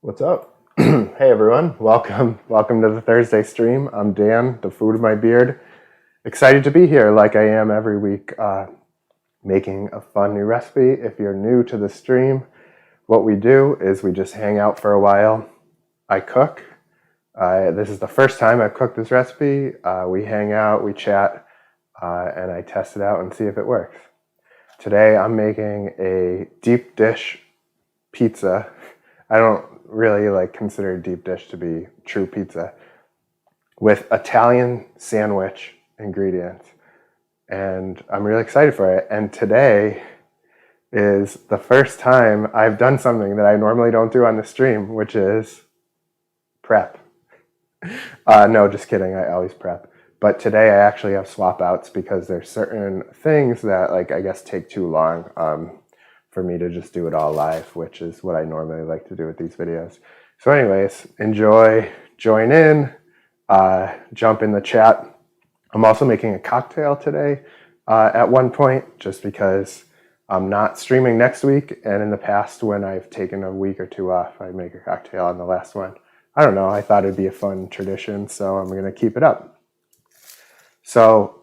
What's up? Hey everyone, welcome to the Thursday stream. I'm Dan, the food of my beard. Excited to be here like I am every week, making a fun new recipe. If you're new to the stream, what we do is we just hang out for a while. I cook. This is the first time I've cooked this recipe. We hang out, we chat, and I test it out and see if it works. Today I'm making a deep dish pizza. I don't really consider deep dish to be true pizza, with Italian sandwich ingredients. And I'm really excited for it. And today is the first time I've done something that I normally don't do on the stream, which is prep. No, just kidding. I always prep. But today I actually have swap outs because there's certain things that I guess take too long for me to just do it all live, which is what I normally like to do with these videos. So anyways, enjoy, join in, jump in the chat. I'm also making a cocktail today at one point, just because I'm not streaming next week. And in the past, when I've taken a week or two off, I make a cocktail on the last one. I don't know, I thought it'd be a fun tradition, so I'm gonna keep it up. So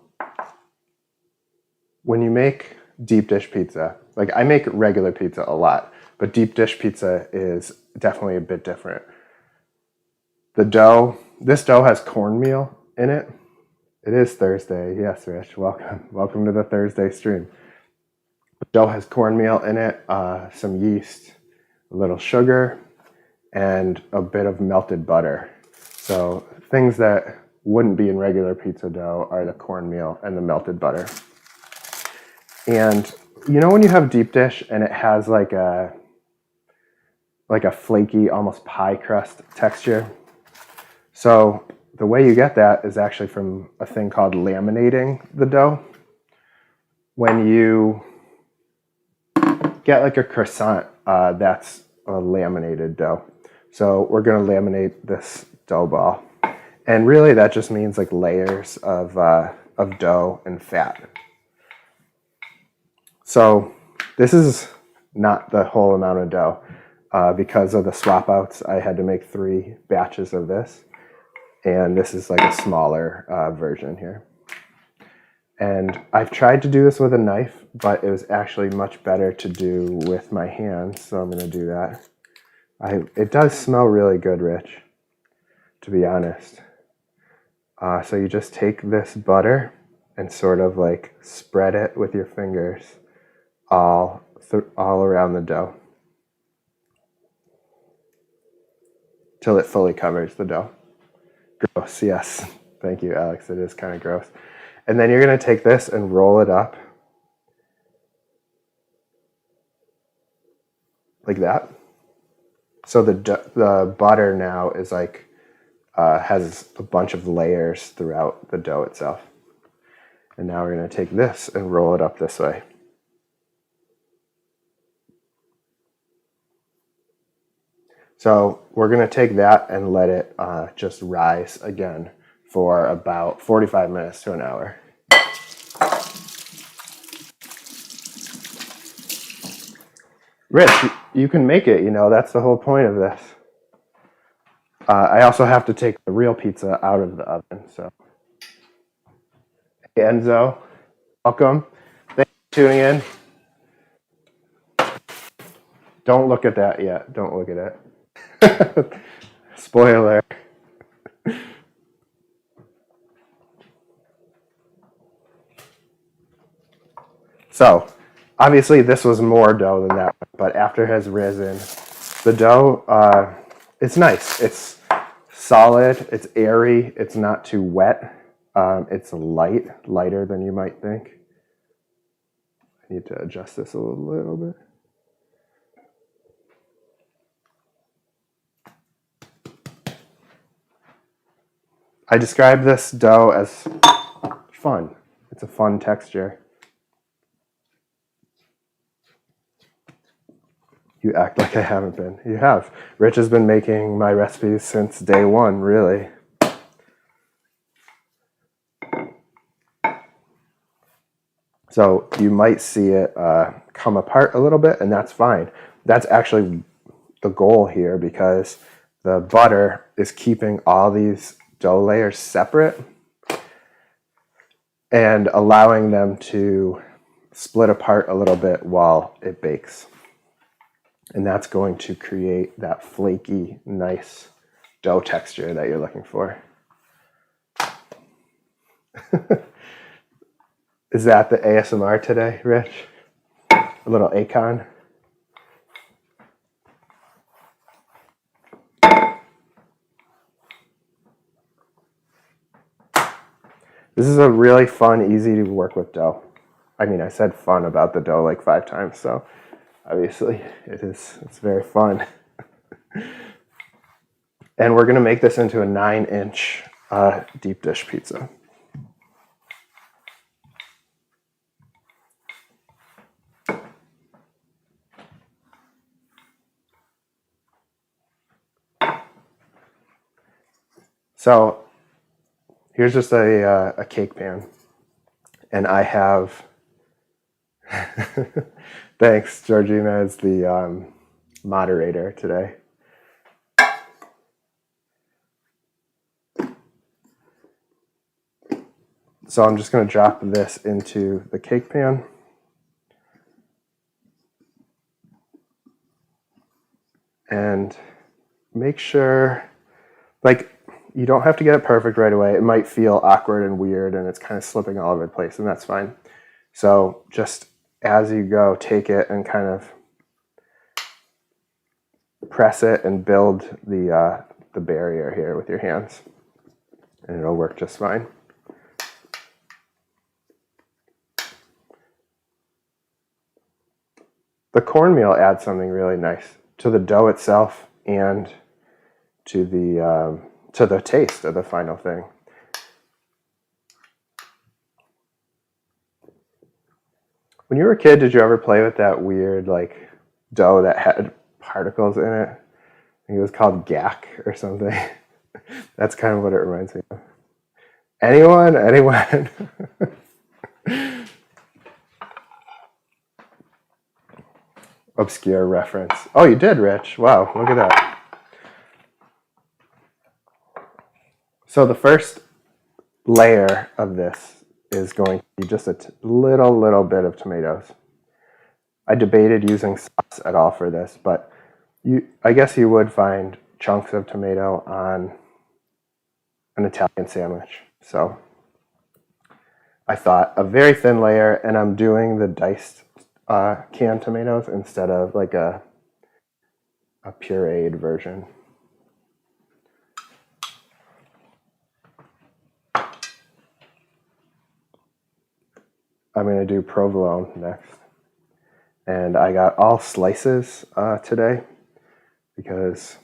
when you make deep dish pizza, I make regular pizza a lot, but deep dish pizza is definitely a bit different. The dough, this dough has cornmeal in it. It is Thursday. Yes, Rich, welcome to the Thursday stream. The dough has cornmeal in it, some yeast, a little sugar, and a bit of melted butter. So things that wouldn't be in regular pizza dough are the cornmeal and the melted butter. And you know when you have deep dish and it has like a flaky, almost pie crust texture? So the way you get that is actually from a thing called laminating the dough. When you get a croissant, that's a laminated dough. So we're gonna laminate this dough ball. And really that just means layers of dough and fat. So this is not the whole amount of dough. Because of the swap outs, I had to make 3 batches of this. And this is a smaller version here. And I've tried to do this with a knife, but it was actually much better to do with my hands, so I'm gonna do that. It does smell really good, Rich, to be honest. So you just take this butter and sort of spread it with your fingers all around the dough till it fully covers the dough. Gross, yes. Thank you, Alex. It is kind of gross. And then you're going to take this and roll it up like that. So the butter now is has a bunch of layers throughout the dough itself. And now we're going to take this and roll it up this way. So we're going to take that and let it just rise again for about 45 minutes to an hour. Rich, you can make it, that's the whole point of this. I also have to take the real pizza out of the oven, so. Hey, Enzo, welcome. Thanks for tuning in. Don't look at that yet. Don't look at it. Spoiler. So, obviously this was more dough than that, but after it has risen, the dough, it's nice. It's solid, it's airy, it's not too wet. It's lighter than you might think. I need to adjust this a little bit. I describe this dough as fun. It's a fun texture. You act like I haven't been. You have. Rich has been making my recipes since day one, really. So you might see it come apart a little bit, and that's fine. That's actually the goal here, because the butter is keeping all these dough layers separate and allowing them to split apart a little bit while it bakes. And that's going to create that flaky, nice dough texture that you're looking for. Is that the ASMR today, Rich? A little Akon? This is a really fun, easy to work with dough. I mean, I said fun about the dough like 5 times, so obviously it's very fun. And we're gonna make this into a 9-inch deep dish pizza. So here's just a cake pan, and I have, thanks, Georgina is the moderator today. So I'm just going to drop this into the cake pan. And make sure, like, you don't have to get it perfect right away. It might feel awkward and weird and it's kind of slipping all over the place, and that's fine. So just as you go, take it and kind of press it and build the barrier here with your hands, and it'll work just fine. The cornmeal adds something really nice to the dough itself and to the taste of the final thing. When you were a kid, did you ever play with that weird like dough that had particles in it? I think it was called gack or something. That's kind of what it reminds me of. Anyone? Obscure reference. Oh, you did, Rich. Wow, look at that. So the first layer of this is going to be just a little bit of tomatoes. I debated using sauce at all for this, but I guess you would find chunks of tomato on an Italian sandwich. So I thought a very thin layer, and I'm doing the diced canned tomatoes instead of like a pureed version. I'm going to do provolone next. And I got all slices today because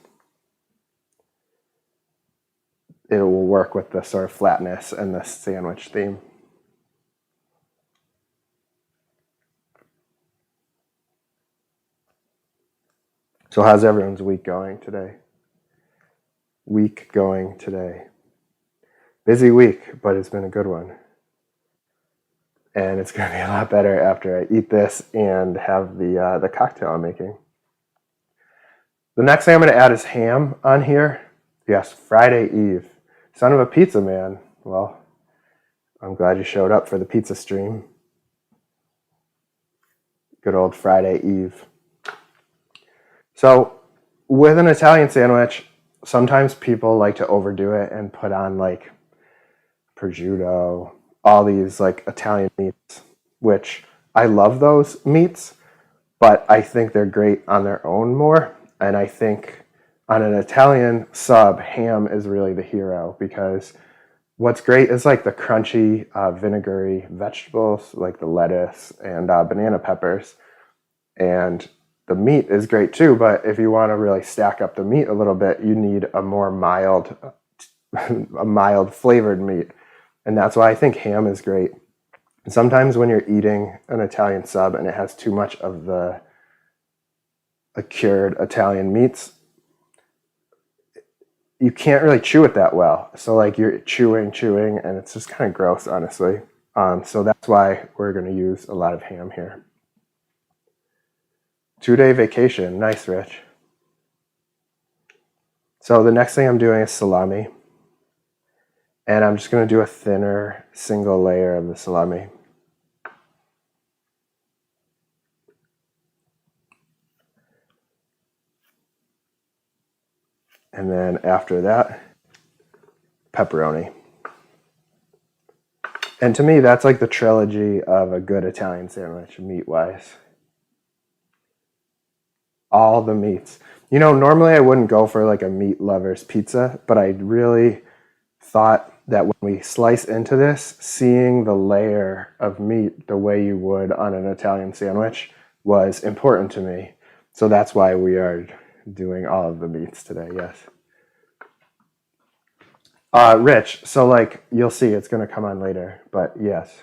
it will work with the sort of flatness and the sandwich theme. So how's everyone's week going today? Busy week, but it's been a good one. And it's going to be a lot better after I eat this and have the cocktail I'm making. The next thing I'm going to add is ham on here. Yes, Friday Eve. Son of a pizza man. Well, I'm glad you showed up for the pizza stream. Good old Friday Eve. So with an Italian sandwich, sometimes people like to overdo it and put on like prosciutto, all these like Italian meats, which I love those meats, but I think they're great on their own more. And I think on an Italian sub, ham is really the hero, because what's great is like the crunchy, vinegary vegetables, like the lettuce and banana peppers. And the meat is great too, but if you want to really stack up the meat a little bit, you need a more mild, a mild flavored meat. And that's why I think ham is great. And sometimes when you're eating an Italian sub and it has too much of the cured Italian meats, you can't really chew it that well. So like you're chewing, and it's just kind of gross, honestly. So that's why we're going to use a lot of ham here. 2-day vacation. Nice, Rich. So the next thing I'm doing is salami. And I'm just going to do a thinner single layer of the salami. And then after that, pepperoni. And to me, that's like the trilogy of a good Italian sandwich, meat-wise. All the meats. You know, normally I wouldn't go for like a meat lover's pizza, but I really thought that when we slice into this, seeing the layer of meat the way you would on an Italian sandwich was important to me. So that's why we are doing all of the meats today, yes. Rich, so like you'll see it's going to come on later, but yes.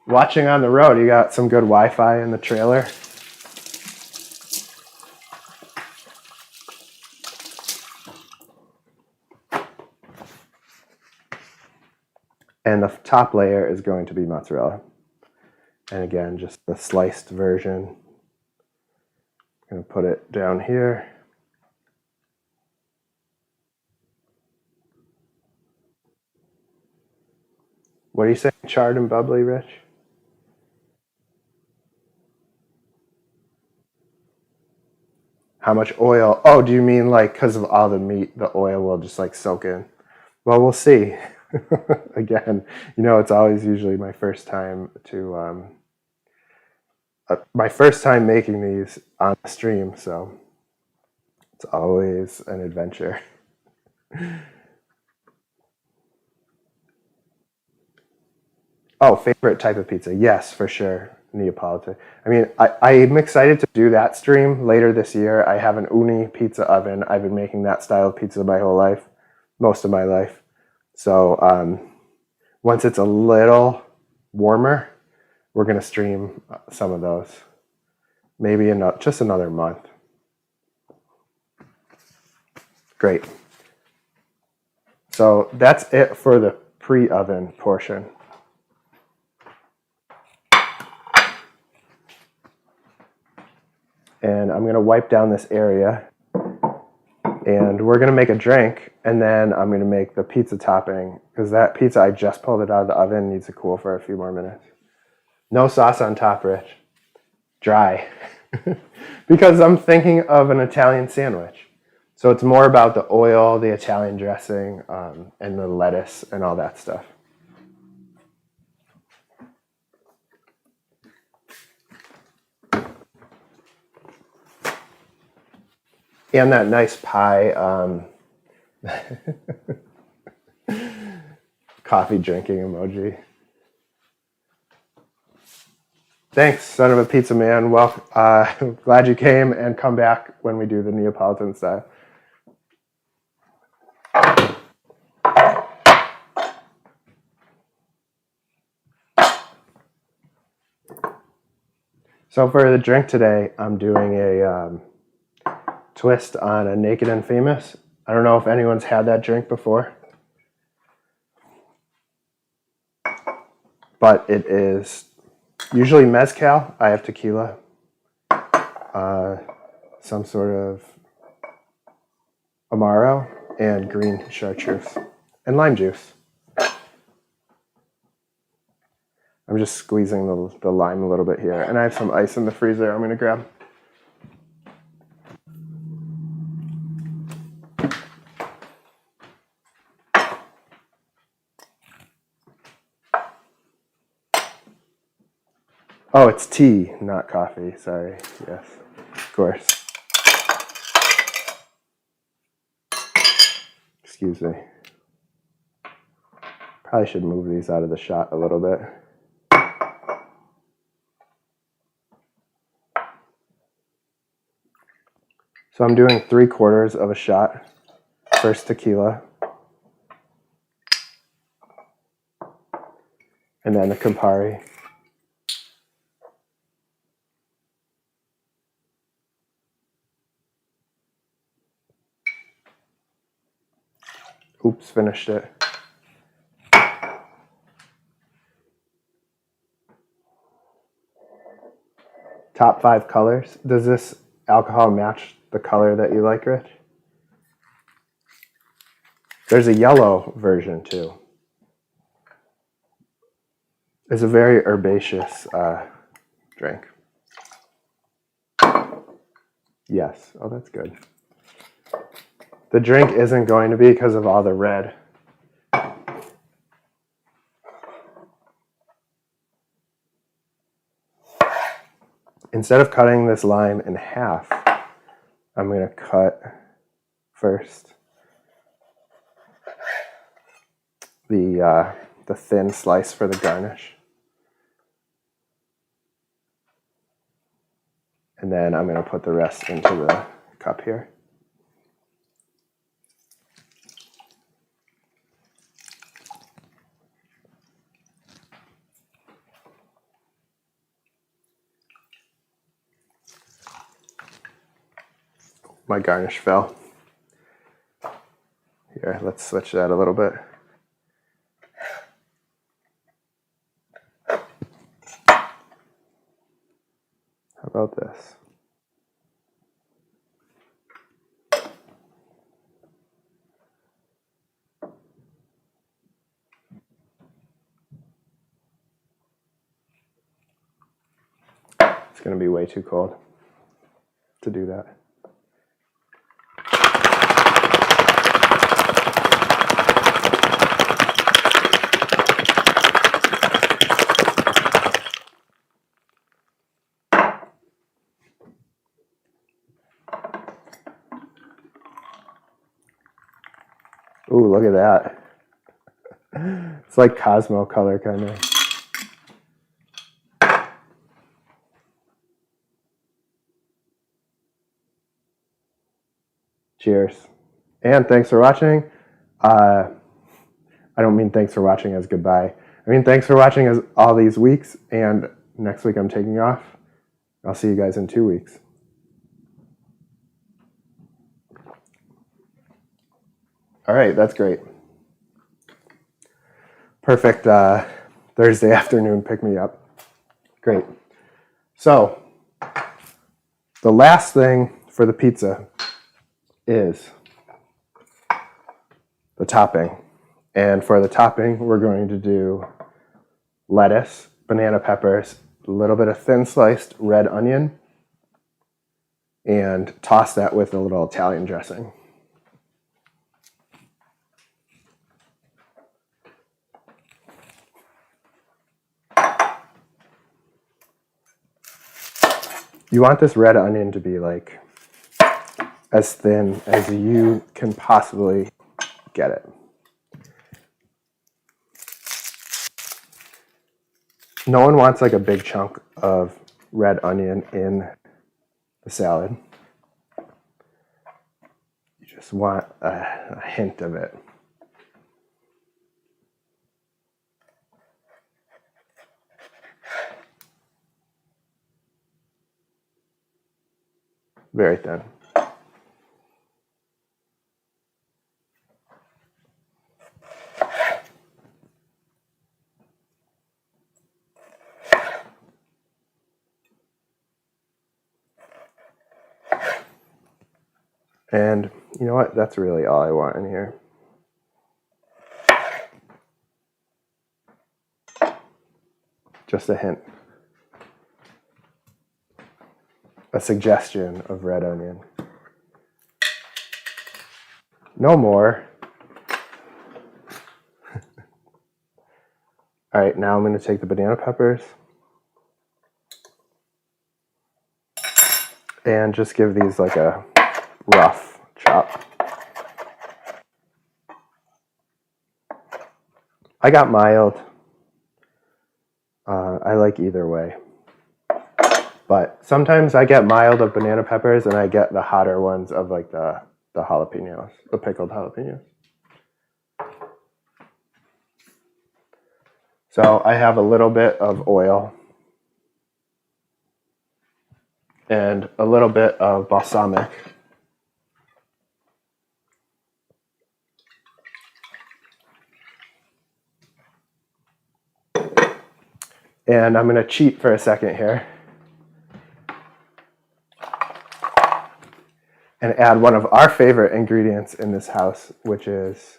Watching on the road, you got some good Wi-Fi in the trailer. And the top layer is going to be mozzarella. And again, just the sliced version. I'm going to put it down here. What do you say, charred and bubbly, Rich? How much oil? Oh, do you mean like because of all the meat, the oil will just like soak in? Well, we'll see. Again, you know, it's always usually my first time to my first time making these on the stream, so it's always an adventure. Oh, favorite type of pizza? Yes, for sure. Neapolitan. I mean, I'm excited to do that stream later this year. I have an uni pizza oven. I've been making that style of pizza my whole life, most of my life. So once it's a little warmer, we're going to stream some of those. Maybe in just another month. Great. So that's it for the pre-oven portion. And I'm going to wipe down this area. And we're going to make a drink, and then I'm going to make the pizza topping, because that pizza, I just pulled it out of the oven, needs to cool for a few more minutes. No sauce on top, Rich. Dry. Because I'm thinking of an Italian sandwich. So it's more about the oil, the Italian dressing, and the lettuce and all that stuff. And that nice pie coffee drinking emoji. Thanks, son of a pizza man. Well, glad you came, and come back when we do the Neapolitan style. So for the drink today, I'm doing a twist on a Naked and Famous. I don't know if anyone's had that drink before, but it is usually mezcal. I have tequila, some sort of Amaro, and green chartreuse, and lime juice. I'm just squeezing the lime a little bit here, and I have some ice in the freezer I'm going to grab. Oh, it's tea, not coffee. Sorry. Yes, of course. Excuse me. Probably should move these out of the shot a little bit. So I'm doing 3/4 of a shot. First tequila. And then the Campari. Oops, finished it. Top 5 colors. Does this alcohol match the color that you like, Rich? There's a yellow version too. It's a very herbaceous drink. Yes. Oh, that's good. The drink isn't going to be because of all the red. Instead of cutting this lime in half, I'm going to cut first the thin slice for the garnish. And then I'm going to put the rest into the cup here. My garnish fell. Here, let's switch that a little bit. How about this? It's going to be way too cold to do that. Ooh, look at that. It's like Cosmo color kind of. Cheers. And thanks for watching. I don't mean thanks for watching as goodbye. I mean thanks for watching as all these weeks, and next week I'm taking off. I'll see you guys in 2 weeks. All right, that's great. Perfect Thursday afternoon pick me up. Great. So, the last thing for the pizza is the topping. And for the topping, we're going to do lettuce, banana peppers, a little bit of thin sliced red onion, and toss that with a little Italian dressing. You want this red onion to be like as thin as you can possibly get it. No one wants like a big chunk of red onion in the salad. You just want a hint of it. Very thin. And you know what? That's really all I want in here. Just a hint. A suggestion of red onion. No more. All right, now I'm going to take the banana peppers and just give these like a rough chop. I got mild. I like either way. But sometimes I get mild of banana peppers and I get the hotter ones of like the jalapenos, the pickled jalapenos. So I have a little bit of oil and a little bit of balsamic. And I'm going to cheat for a second here. and add one of our favorite ingredients in this house, which is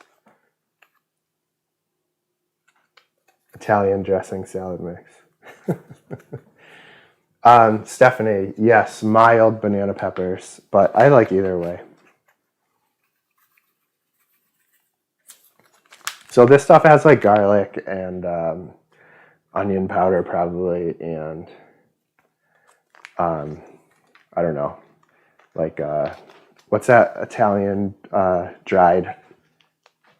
Italian dressing salad mix. Stephanie, yes, mild banana peppers, but I like either way. So this stuff has like garlic and onion powder probably, and I don't know, like what's that Italian dried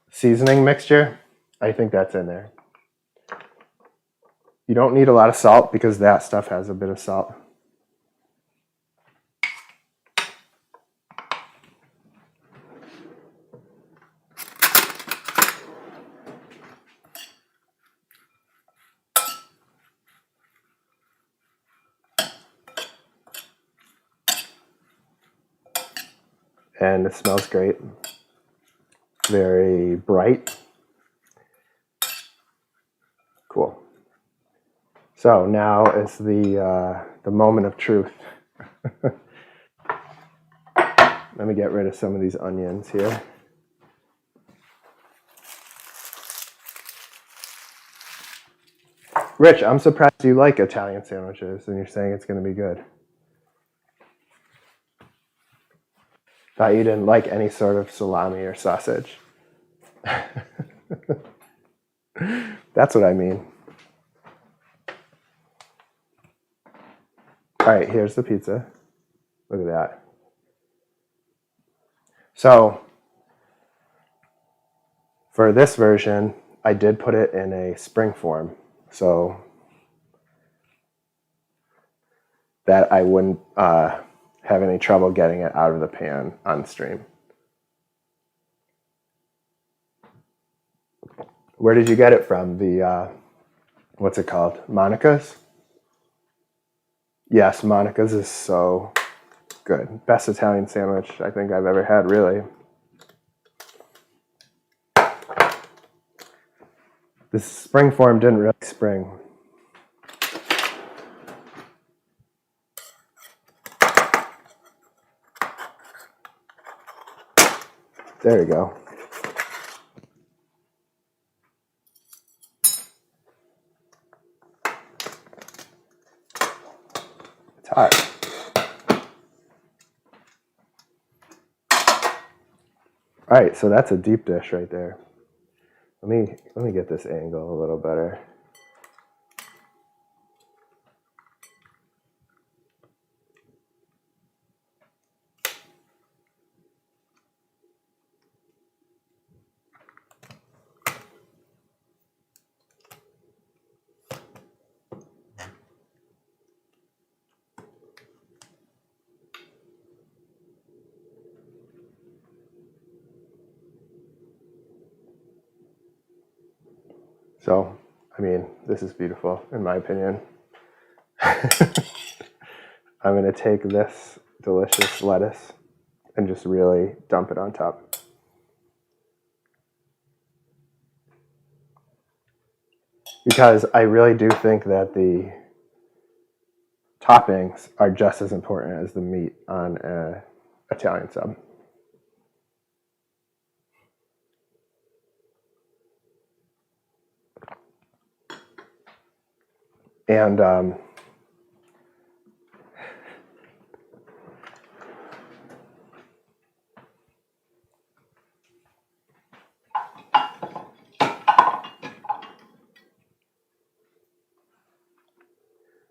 seasoning mixture? I think that's in there. You don't need a lot of salt because that stuff has a bit of salt. And it smells great. Very bright. Cool. So now is the moment of truth. Let me get rid of some of these onions here. Rich, I'm surprised you like Italian sandwiches and you're saying it's going to be good. Thought you didn't like any sort of salami or sausage. That's what I mean. All right, here's the pizza. Look at that. So for this version, I did put it in a spring form so that I wouldn't have any trouble getting it out of the pan on stream. Where did you get it from? The, what's it called? Monica's? Yes, Monica's is so good. Best Italian sandwich I think I've ever had, really. This spring form didn't really spring. There you go. It's hot. All right, so that's a deep dish right there. Let me get this angle a little better. So, I mean, this is beautiful, in my opinion. I'm going to take this delicious lettuce and just really dump it on top. Because I really do think that the toppings are just as important as the meat on an Italian sub. And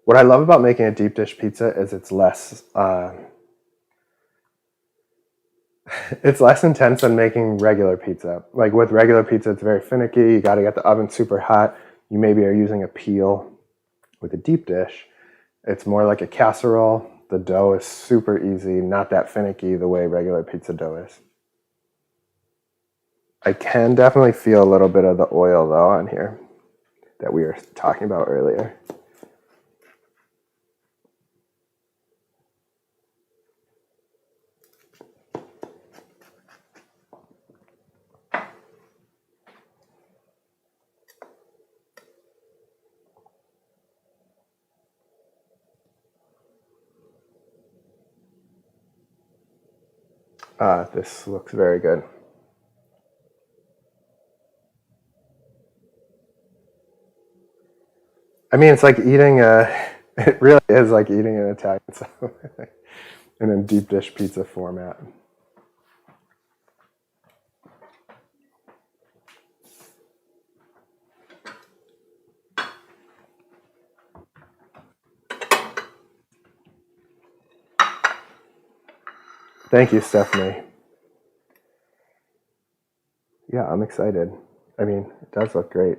what I love about making a deep dish pizza is it's less intense than making regular pizza. Like with regular pizza, it's very finicky. You got to get the oven super hot. You maybe are using a peel. With a deep dish, it's more like a casserole. The dough is super easy, not that finicky the way regular pizza dough is. I can definitely feel a little bit of the oil though on here that we were talking about earlier. This looks very good. I mean, it's like eating it really is like eating an Italian salad in a deep dish pizza format. Thank you, Stephanie. Yeah, I'm excited. I mean, it does look great.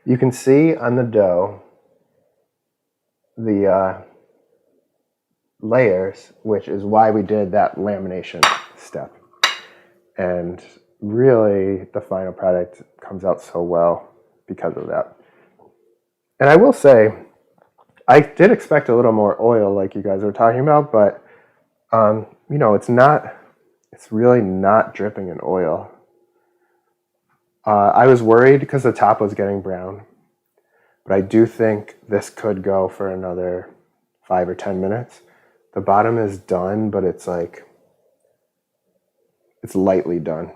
You can see on the dough the layers, which is why we did that lamination step. And really, the final product comes out so well because of that. And I will say, I did expect a little more oil like you guys were talking about, but you know, it's really not dripping in oil. I was worried because the top was getting brown, but I do think this could go for another 5 or 10 minutes. The bottom is done, but it's like, it's lightly done.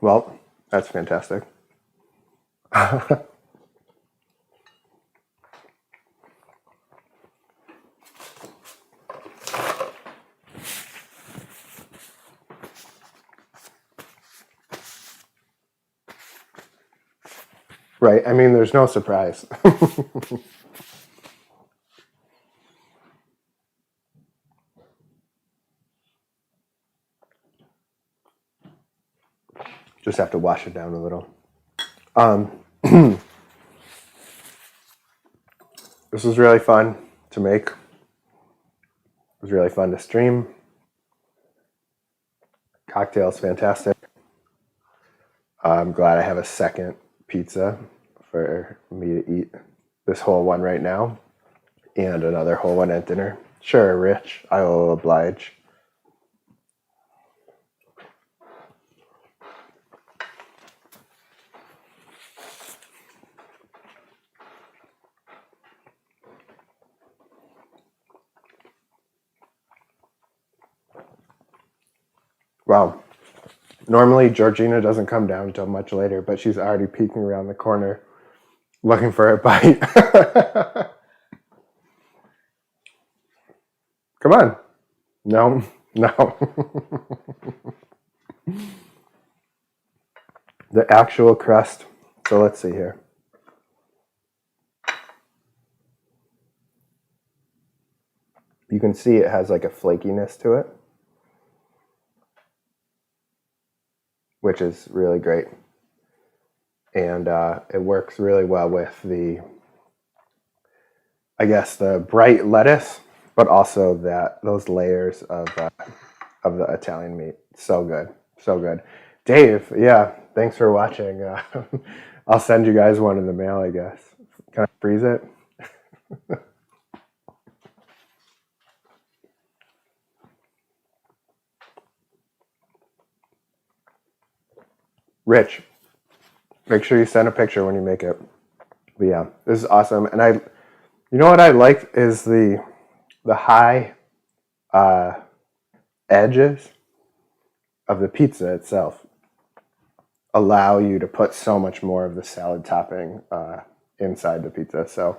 Well, that's fantastic. Right, I mean, there's no surprise. Just have to wash it down a little. This was really fun to make. It was really fun to stream. Cocktail's fantastic. I'm glad I have a second pizza for me to eat this whole one right now and another whole one at dinner. Sure, Rich, I will oblige. Wow. Normally, Georgina doesn't come down until much later, but she's already peeking around the corner looking for a bite. Come on. No, no. The actual crust. So let's see here. You can see it has like a flakiness to it, which is really great. And it works really well with the, I guess, the bright lettuce, but also those layers of the Italian meat. So good, so good. Dave, yeah, thanks for watching. I'll send you guys one in the mail, I guess. Can I freeze it? Rich, make sure you send a picture when you make it. But yeah, this is awesome. And you know what I like is the high edges of the pizza itself allow you to put so much more of the salad topping inside the pizza. So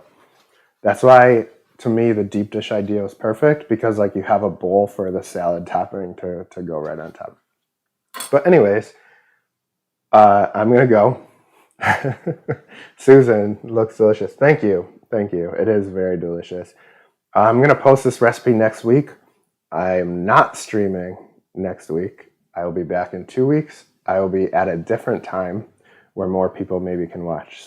that's why, to me, the deep dish idea is perfect, because like you have a bowl for the salad topping to go right on top. But anyways, I'm gonna go. Susan, looks delicious. Thank you. Thank you. It is very delicious. I'm going to post this recipe next week. I'm not streaming next week. I will be back in 2 weeks. I will be at a different time where more people maybe can watch.